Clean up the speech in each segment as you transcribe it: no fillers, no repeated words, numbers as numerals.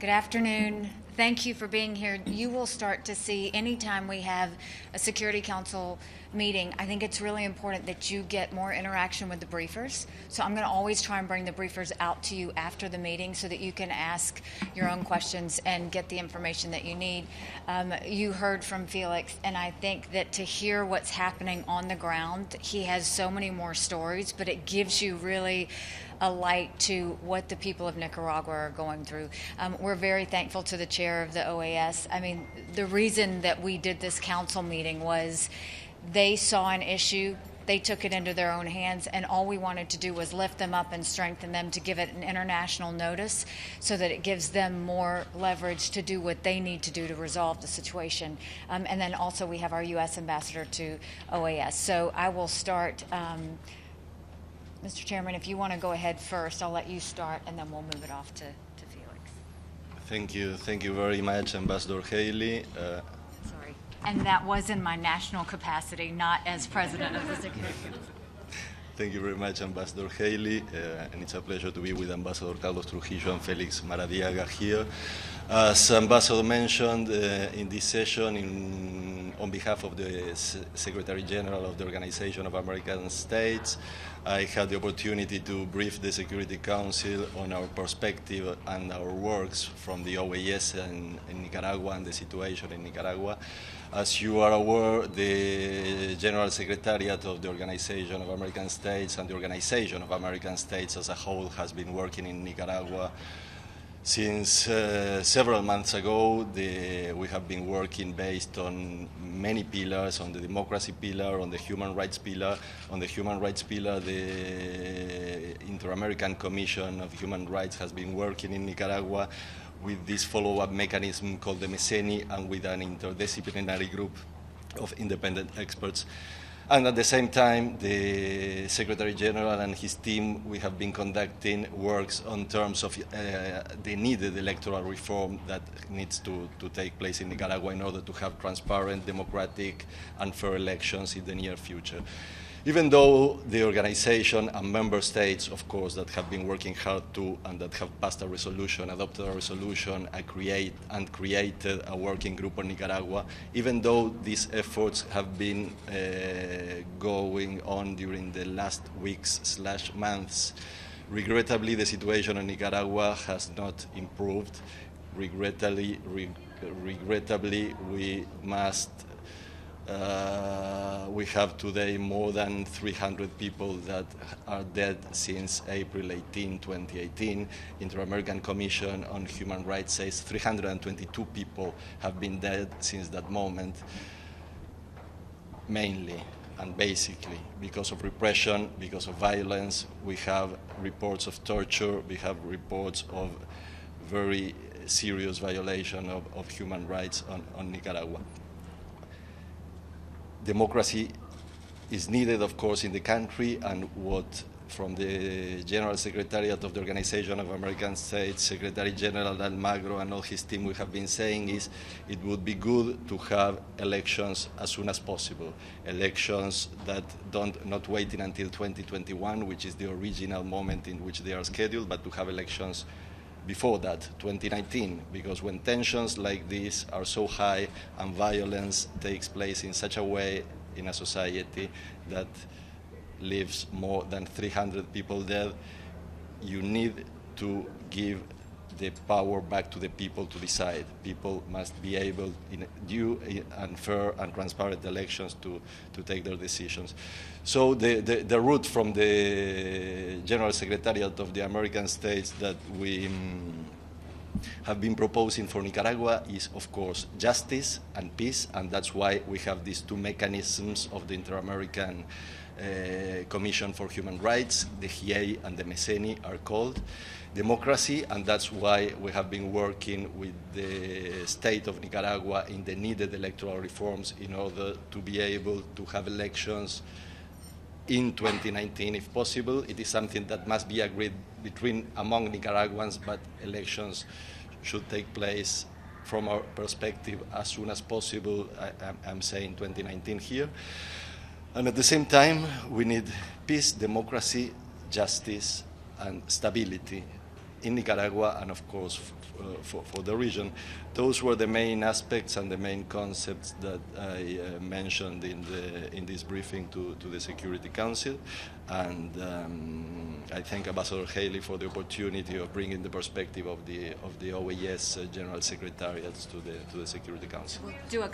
Good afternoon. Thank you for being here. You will start to see anytime we have a Security Council meeting, I think it's really important that you get more interaction with the briefers. So I'm going to always try and bring the briefers out to you after the meeting so that you can ask your own questions and get the information that you need. You heard from Felix, and I think that to hear what's happening on the ground, he has so many more stories, but it gives you really a light to what the people of Nicaragua are going through. We're very thankful to the chair of the OAS. I mean, the reason that we did this council meeting was they saw an issue, they took it into their own hands, and all we wanted to do was lift them up and strengthen them to give it an international notice so that it gives them more leverage to do what they need to do to resolve the situation. And then also we have our U.S. ambassador to OAS. So I will start. Mr. Chairman, if you want to go ahead first, I'll let you start, and then we'll move it off to Felix. Thank you. Thank you very much, Ambassador Haley. Sorry. And that was in my national capacity, not as President of the Security Council. Thank you very much, Ambassador Haley, and it's a pleasure to be with Ambassador Carlos Trujillo and Felix Maradiaga here. As Ambassador mentioned in this session, on behalf of the Secretary General of the Organization of American States, I had the opportunity to brief the Security Council on our perspective and our works from the OAS in Nicaragua and the situation in Nicaragua. As you are aware, the General Secretariat of the Organization of American States and the Organization of American States as a whole has been working in Nicaragua since several months ago. We have been working based on many pillars, on the democracy pillar, on the human rights pillar. On the human rights pillar, the Inter-American Commission of Human Rights has been working in Nicaragua with this follow-up mechanism called the MECENI and with an interdisciplinary group of independent experts. And at the same time, the Secretary General and his team, we have been conducting works on terms of the needed electoral reform that needs to take place in Nicaragua in order to have transparent, democratic, and fair elections in the near future. Even though the organization and member states, of course, that have been working hard too and that have passed a resolution, adopted a resolution, and created a working group on Nicaragua, even though these efforts have been going on during the last weeks/months, regrettably, the situation in Nicaragua has not improved. Regrettably, we have today more than 300 people that are dead since April 18, 2018. Inter-American Commission on Human Rights says 322 people have been dead since that moment, mainly and basically because of repression, because of violence. We have reports of torture, we have reports of very serious violation of human rights on Nicaragua. Democracy is needed, of course, in the country, and what from the General Secretariat of the Organization of American States, Secretary General Almagro and all his team, we have been saying is it would be good to have elections as soon as possible. Elections that not waiting until 2021, which is the original moment in which they are scheduled, but to have elections before that, 2019, because when tensions like this are so high and violence takes place in such a way in a society that leaves more than 300 people dead, you need to give the power back to the people to decide. People must be able, in due and fair and transparent elections, to take their decisions. So the route from the General Secretariat of the American States that we have been proposing for Nicaragua is, of course, justice and peace, and that's why we have these two mechanisms of the Inter-American Commission for Human Rights, the HIA and the MECENI are called. Democracy, and that's why we have been working with the state of Nicaragua in the needed electoral reforms in order to be able to have elections in 2019 if possible. It is something that must be agreed among Nicaraguans, but elections should take place from our perspective as soon as possible. I'm saying 2019 here. And at the same time, we need peace, democracy, justice, and stability in Nicaragua and, of course, for the region. Those were the main aspects and the main concepts that I mentioned in this briefing to the Security Council. And I thank Ambassador Haley for the opportunity of bringing the perspective of the OAS General Secretariats to the Security Council. We'll do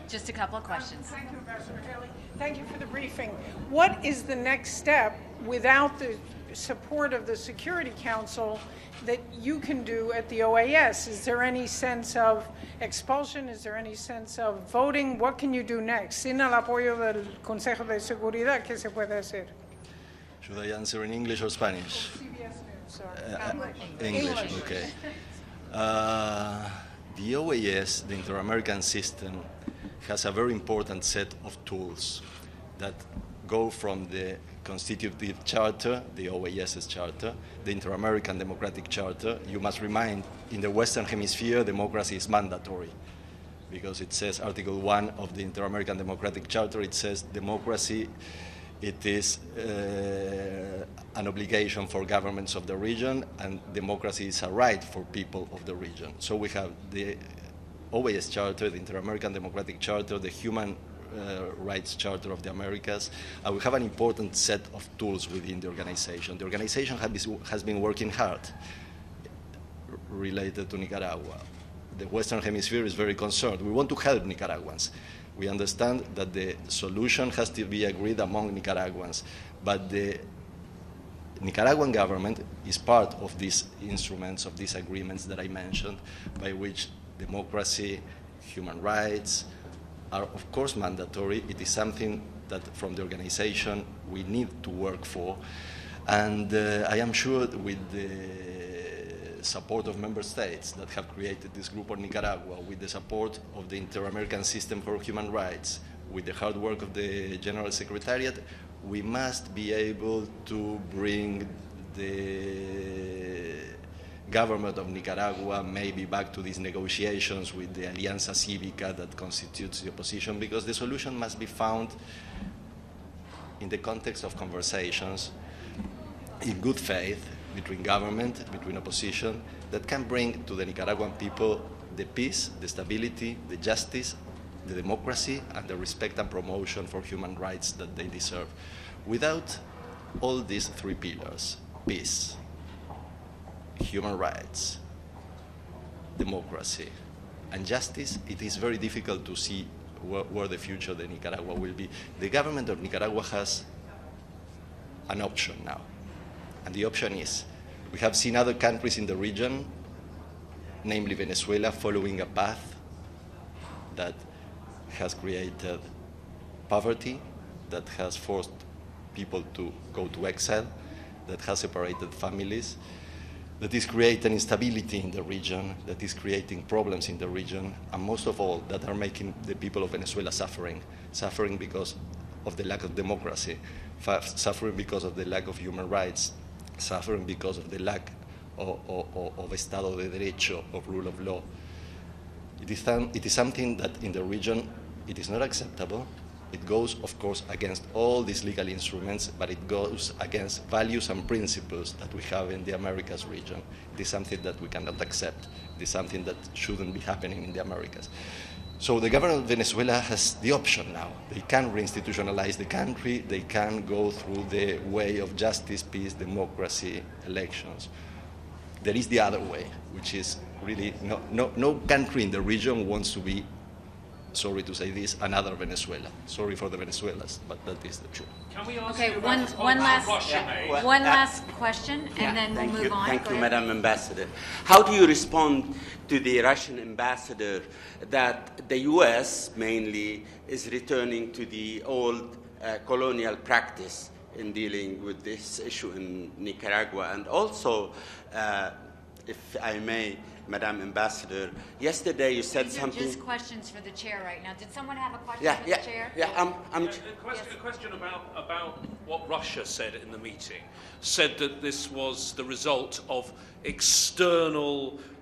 just a couple of questions. Thank you, Ambassador Haley. Thank you for the briefing. What is the next step without the support of the Security Council that you can do at the OAS? Is there any sense of expulsion? Is there any sense of voting? What can you do next? Sin el apoyo del Consejo de Seguridad, ¿qué se puede hacer? Should I answer in English or Spanish? CBS News, sorry. English, okay. The OAS, the Inter-American system, has a very important set of tools that go from the Constitutive Charter, the OAS's charter, the Inter-American Democratic Charter. You must remind, in the Western Hemisphere, democracy is mandatory, because it says, Article 1 of the Inter-American Democratic Charter, it says democracy, it is an obligation for governments of the region, and democracy is a right for people of the region. So we have the OAS Charter, the Inter-American Democratic Charter, the Human Rights Charter of the Americas. We have an important set of tools within the organization. The organization has been working hard related to Nicaragua. The Western Hemisphere is very concerned. We want to help Nicaraguans. We understand that the solution has to be agreed among Nicaraguans, but the Nicaraguan government is part of these instruments, of these agreements that I mentioned, by which democracy, human rights are of course mandatory. It is something that from the organization we need to work for. And I am sure with the support of member states that have created this group on Nicaragua, with the support of the Inter-American System for Human Rights, with the hard work of the General Secretariat, we must be able to bring the government of Nicaragua maybe back to these negotiations with the Alianza Cívica that constitutes the opposition, because the solution must be found in the context of conversations in good faith between government, between opposition, that can bring to the Nicaraguan people the peace, the stability, the justice, the democracy, and the respect and promotion for human rights that they deserve. Without all these three pillars, peace, human rights, democracy, and justice, it is very difficult to see where the future of Nicaragua will be. The government of Nicaragua has an option now, and the option is, we have seen other countries in the region, namely Venezuela, following a path that has created poverty, that has forced people to go to exile, that has separated families, that is creating instability in the region, that is creating problems in the region, and most of all, that are making the people of Venezuela suffering because of the lack of democracy, suffering because of the lack of human rights, suffering because of the lack of Estado de Derecho, of rule of law. It is something that in the region, it is not acceptable. It goes, of course, against all these legal instruments, but it goes against values and principles that we have in the Americas region. It is something that we cannot accept. It is something that shouldn't be happening in the Americas. So the government of Venezuela has the option now. They can reinstitutionalize the country. They can go through the way of justice, peace, democracy, elections. There is the other way, which is really no country in the region wants to be, sorry to say this, another Venezuela. Sorry for the Venezuelans, but that is the truth. Can we ask Okay, you one last question, and then we'll move on. Thank you, Madam Ambassador. How do you respond to the Russian ambassador that the U.S. mainly is returning to the old colonial practice in dealing with this issue in Nicaragua? And also, if I may, Madam Ambassador, yesterday you said something. These are just questions for the chair right now. Did someone have a question for the chair? A question about what Russia said in the meeting. Said that this was the result of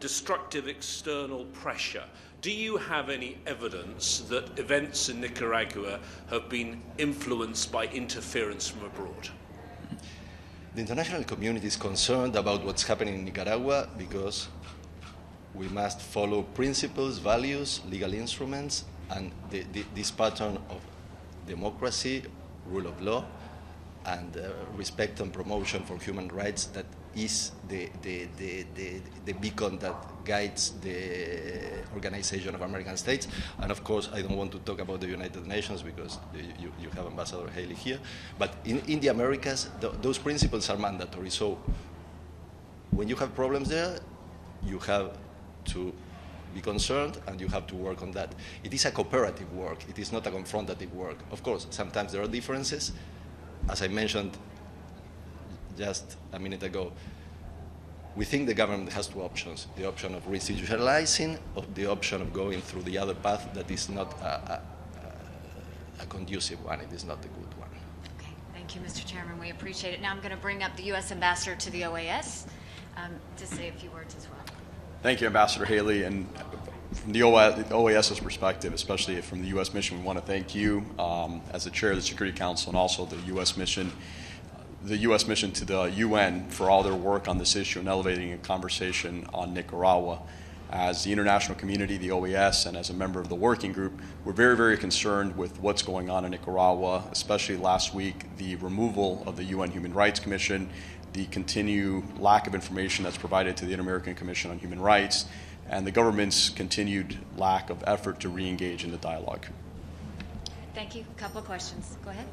destructive external pressure. Do you have any evidence that events in Nicaragua have been influenced by interference from abroad? The international community is concerned about what's happening in Nicaragua because we must follow principles, values, legal instruments, and this pattern of democracy, rule of law, and respect and promotion for human rights that is the beacon that guides the Organization of American States. And of course, I don't want to talk about the United Nations because you have Ambassador Haley here. But in the Americas, those principles are mandatory. So when you have problems there, you have to be concerned and you have to work on that. It is a cooperative work. It is not a confrontative work. Of course, sometimes there are differences. As I mentioned just a minute ago, we think the government has two options: the option of reinstitutionalizing, or the option of going through the other path that is not a conducive one. It is not a good one. Okay, thank you, Mr. Chairman. We appreciate it. Now I'm going to bring up the U.S. Ambassador to the OAS to say a few words as well. Thank you, Ambassador Haley. And from the OAS's perspective, especially from the U.S. mission, we want to thank you as the chair of the Security Council and also the U.S. mission to the UN for all their work on this issue and elevating a conversation on Nicaragua. As the international community, the OAS, and as a member of the working group, we're very, very concerned with what's going on in Nicaragua, especially last week, the removal of the UN Human Rights Commission, the continued lack of information that's provided to the Inter-American Commission on Human Rights, and the government's continued lack of effort to re-engage in the dialogue. Thank you. A couple of questions. Go ahead.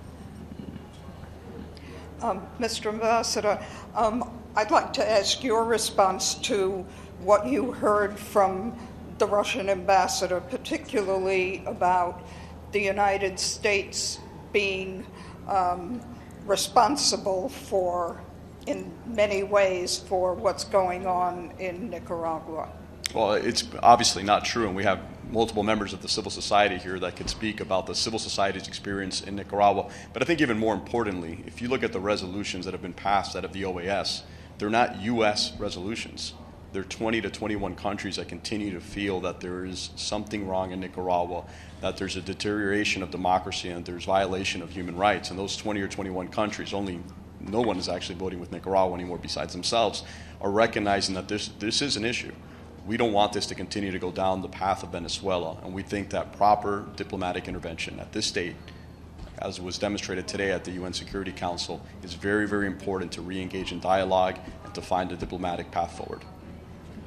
Mr. Ambassador, I'd like to ask your response to what you heard from the Russian ambassador, particularly about the United States being responsible for, in many ways, for what's going on in Nicaragua. Well, it's obviously not true, and we have multiple members of the civil society here that could speak about the civil society's experience in Nicaragua. But I think even more importantly, if you look at the resolutions that have been passed out of the OAS, they're not U.S. resolutions. There are 20 to 21 countries that continue to feel that there is something wrong in Nicaragua, that there's a deterioration of democracy and there's violation of human rights. And those 20 or 21 countries, no one is actually voting with Nicaragua anymore besides themselves, are recognizing that this is an issue. We don't want this to continue to go down the path of Venezuela, and we think that proper diplomatic intervention at this state, as was demonstrated today at the UN Security Council, is very, very important to re-engage in dialogue and to find a diplomatic path forward.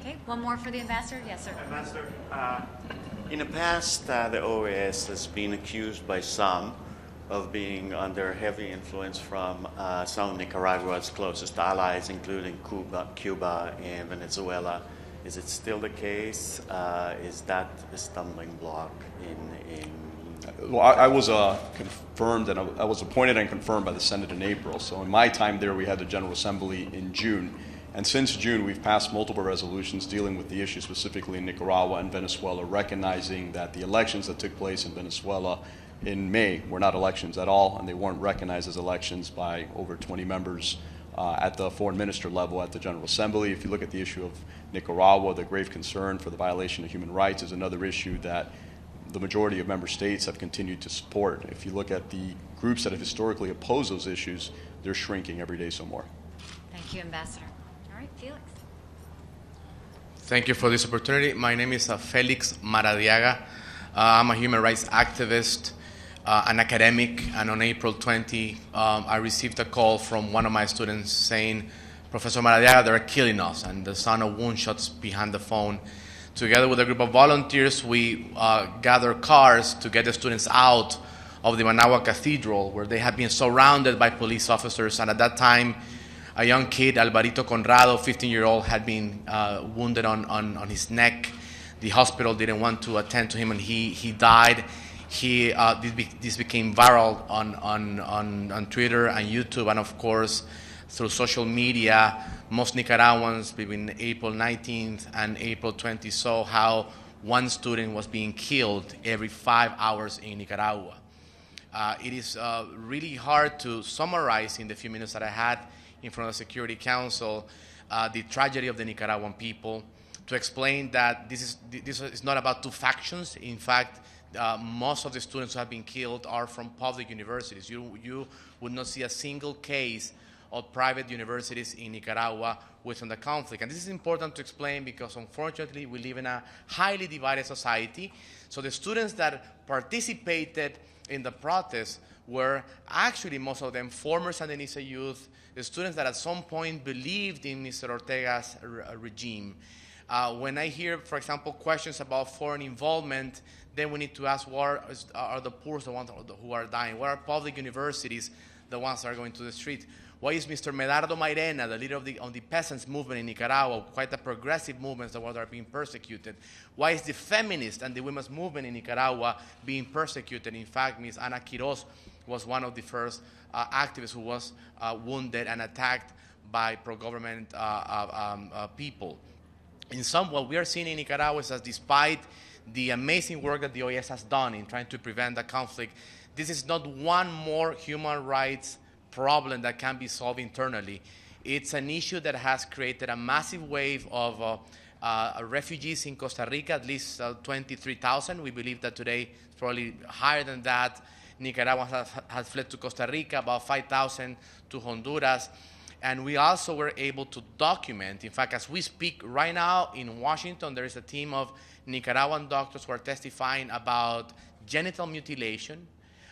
Okay, one more for the ambassador. Yes, sir. Ambassador, in the past, the OAS has been accused by some of being under heavy influence from some of Nicaragua's closest allies, including Cuba and Venezuela. Is it still the case? Is that a stumbling block in Well, I was confirmed, and I was appointed and confirmed by the Senate in April. So in my time there, we had the General Assembly in June. And since June, we've passed multiple resolutions dealing with the issue specifically in Nicaragua and Venezuela, recognizing that the elections that took place in Venezuela in May were not elections at all, and they weren't recognized as elections by over 20 members at the foreign minister level at the General Assembly. If you look at the issue of Nicaragua, the grave concern for the violation of human rights is another issue that the majority of member states have continued to support. If you look at the groups that have historically opposed those issues, they're shrinking every day some more. Thank you, Ambassador. All right, Felix. Thank you for this opportunity. My name is Felix Maradiaga. I'm a human rights activist, an academic, and on April 20, I received a call from one of my students saying, Professor Maradiaga, they're killing us, and the sound of gunshots behind the phone. Together with a group of volunteers, we gathered cars to get the students out of the Managua Cathedral, where they had been surrounded by police officers. And at that time, a young kid, Alvarito Conrado, 15-year-old, had been wounded on his neck. The hospital didn't want to attend to him, and he died. This became viral on Twitter and YouTube, and of course, through social media. Most Nicaraguans between April 19th and April 20th saw how one student was being killed every 5 hours in Nicaragua. It is really hard to summarize in the few minutes that I had in front of the Security Council the tragedy of the Nicaraguan people, to explain that this is not about two factions. In fact, most of the students who have been killed are from public universities. You would not see a single case of private universities in Nicaragua within the conflict. And this is important to explain because, unfortunately, we live in a highly divided society. So the students that participated in the protests were actually, most of them, former Sandinista youth, the students that at some point believed in Mr. Ortega's regime. When I hear, for example, questions about foreign involvement, then we need to ask what are the poor the ones who are dying? What are public universities the ones that are going to the street? Why is Mr. Medardo Mairena, the leader of the peasants movement in Nicaragua, quite a progressive movement, the ones that are being persecuted? Why is the feminist and the women's movement in Nicaragua being persecuted? In fact, Ms. Ana Quiroz was one of the first activists who was wounded and attacked by pro-government people. In sum, what we are seeing in Nicaragua is that despite the amazing work that the OAS has done in trying to prevent the conflict, this is not one more human rights problem that can be solved internally. It's an issue that has created a massive wave of refugees in Costa Rica, at least 23,000. We believe that today it's probably higher than that. Nicaragua has fled to Costa Rica, about 5,000 to Honduras. And we also were able to document, in fact, as we speak right now in Washington, there is a team of Nicaraguan doctors who are testifying about genital mutilation,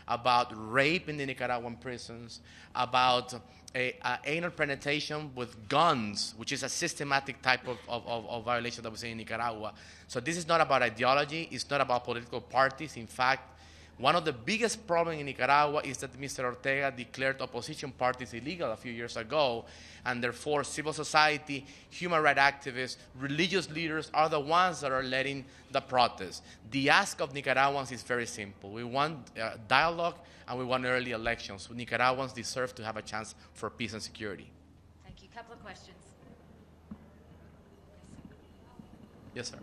about rape in the Nicaraguan prisons, about anal penetration with guns, which is a systematic type of violation that we see in Nicaragua. So this is not about ideology, it's not about political parties. In fact, one of the biggest problems in Nicaragua is that Mr. Ortega declared opposition parties illegal a few years ago, and therefore civil society, human rights activists, religious leaders are the ones that are leading the protests. The ask of Nicaraguans is very simple. We want dialogue and we want early elections. Nicaraguans deserve to have a chance for peace and security. Thank you. Couple of questions. Yes, sir.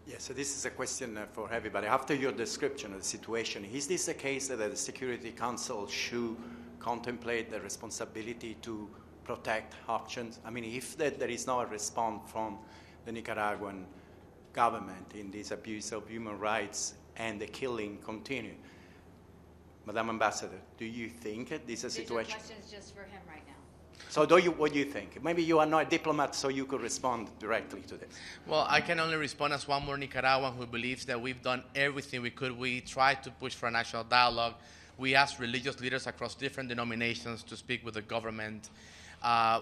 Yes, so this is a question for everybody. After your description of the situation, is this a case that the Security Council should contemplate the responsibility to protect options? I mean, if there is no response from the Nicaraguan government in this abuse of human rights and the killing continue, Madam Ambassador, do you think this is a situation? These are questions just for him right now. So what do you think? Maybe you are not a diplomat, so you could respond directly to this. Well, I can only respond as one more Nicaraguan who believes that we've done everything we could. We tried to push for a national dialogue. We asked religious leaders across different denominations to speak with the government.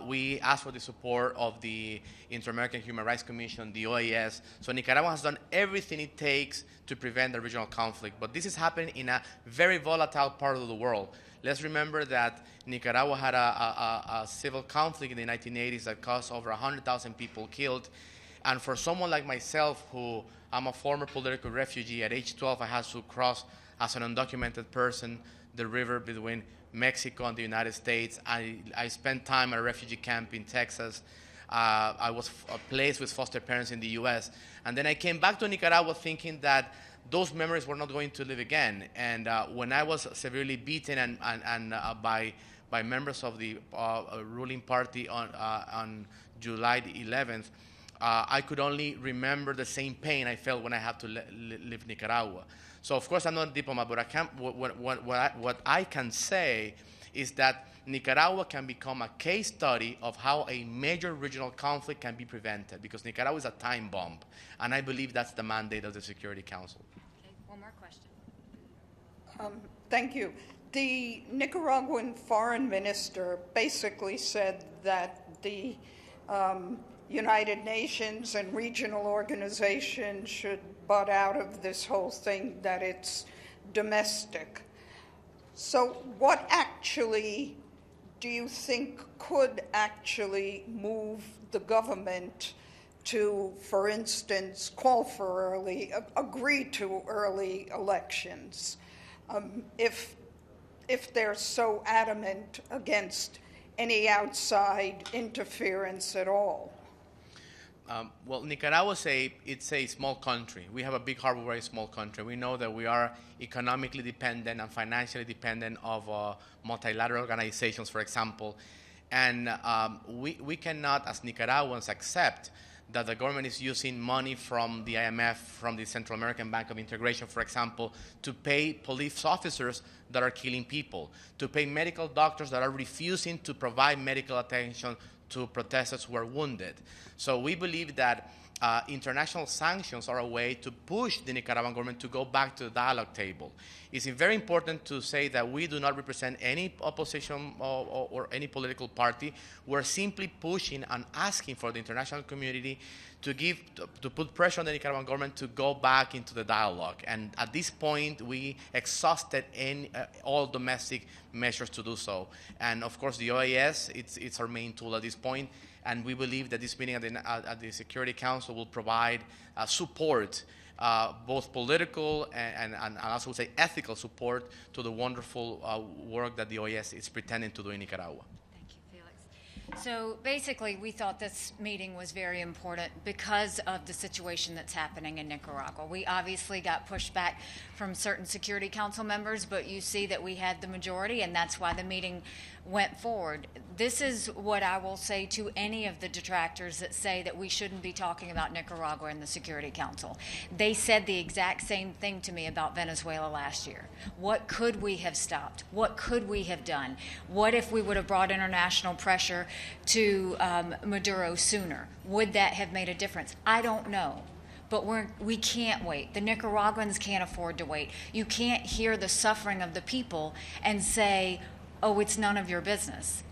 We asked for the support of the Inter-American Human Rights Commission, the OAS. So Nicaragua has done everything it takes to prevent the regional conflict. But this is happening in a very volatile part of the world. Let's remember that Nicaragua had a civil conflict in the 1980s that caused over 100,000 people killed. And for someone like myself, who I'm a former political refugee, at age 12 I had to cross as an undocumented person the river between Mexico and the United States. I spent time at a refugee camp in Texas. I was placed with foster parents in the U.S. And then I came back to Nicaragua thinking that those memories were not going to live again. And when I was severely beaten and by members of the ruling party on July the 11th, I could only remember the same pain I felt when I had to leave Nicaragua. So of course I'm not a diplomat, but what I can say is that Nicaragua can become a case study of how a major regional conflict can be prevented, because Nicaragua is a time bomb, and I believe that's the mandate of the Security Council. Okay, one more question. Thank you. The Nicaraguan foreign minister basically said that the United Nations and regional organizations should butt out of this whole thing, that it's domestic. So what actually do you think could actually move the government to, for instance, call for agree to early elections, if they're so adamant against any outside interference at all? Well, Nicaragua it's a small country. We have a big harbor, very small country. We know that we are economically dependent and financially dependent of multilateral organizations, for example. And we cannot, as Nicaraguans, accept that the government is using money from the IMF, from the Central American Bank of Integration, for example, to pay police officers that are killing people, to pay medical doctors that are refusing to provide medical attention to protesters who are wounded. So we believe that international sanctions are a way to push the Nicaraguan government to go back to the dialogue table. It's very important to say that we do not represent any opposition or any political party. We're simply pushing and asking for the international community to put pressure on the Nicaraguan government to go back into the dialogue. And at this point, we exhausted all domestic measures to do so. And of course, the OAS, it's our main tool at this point. And we believe that this meeting at the Security Council will provide support, both political and I also would say ethical support to the wonderful work that the OAS is pretending to do in Nicaragua. Thank you, Felix. So basically, we thought this meeting was very important because of the situation that's happening in Nicaragua. We obviously got pushed back from certain Security Council members, but you see that we had the majority, and that's why the meeting went forward. This is what I will say to any of the detractors that say that we shouldn't be talking about Nicaragua in the Security Council. They said the exact same thing to me about Venezuela last year. What could we have stopped? What could we have done? What if we would have brought international pressure to Maduro sooner? Would that have made a difference? I don't know. But we can't wait. The Nicaraguans can't afford to wait. You can't hear the suffering of the people and say, oh, it's none of your business.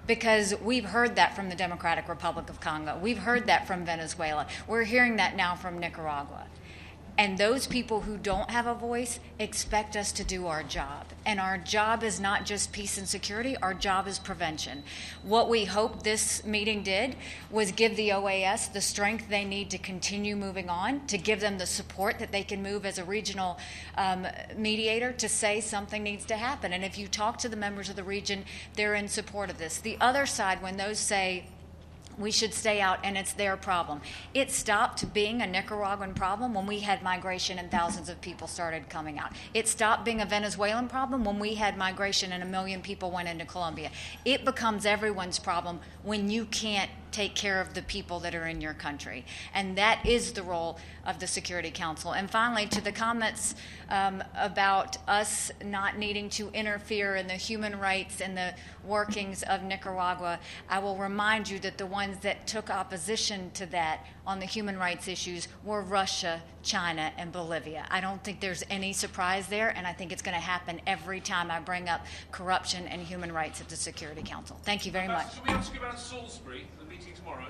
Because we've heard that from the Democratic Republic of Congo. We've heard that from Venezuela. We're hearing that now from Nicaragua. And those people who don't have a voice expect us to do our job. And our job is not just peace and security, our job is prevention. What we hope this meeting did was give the OAS the strength they need to continue moving on, to give them the support that they can move as a regional mediator to say something needs to happen. And if you talk to the members of the region, they're in support of this. The other side, when those say, we should stay out and it's their problem. It stopped being a Nicaraguan problem when we had migration and thousands of people started coming out. It stopped being a Venezuelan problem when we had migration and 1 million people went into Colombia. It becomes everyone's problem when you can't take care of the people that are in your country. And that is the role of the Security Council. And finally, to the comments about us not needing to interfere in the human rights and the workings of Nicaragua, I will remind you that the ones that took opposition to that on the human rights issues were Russia, China, and Bolivia. I don't think there's any surprise there, and I think it's going to happen every time I bring up corruption and human rights at the Security Council. Thank you very much. Should we ask you about Salisbury, the meeting tomorrow?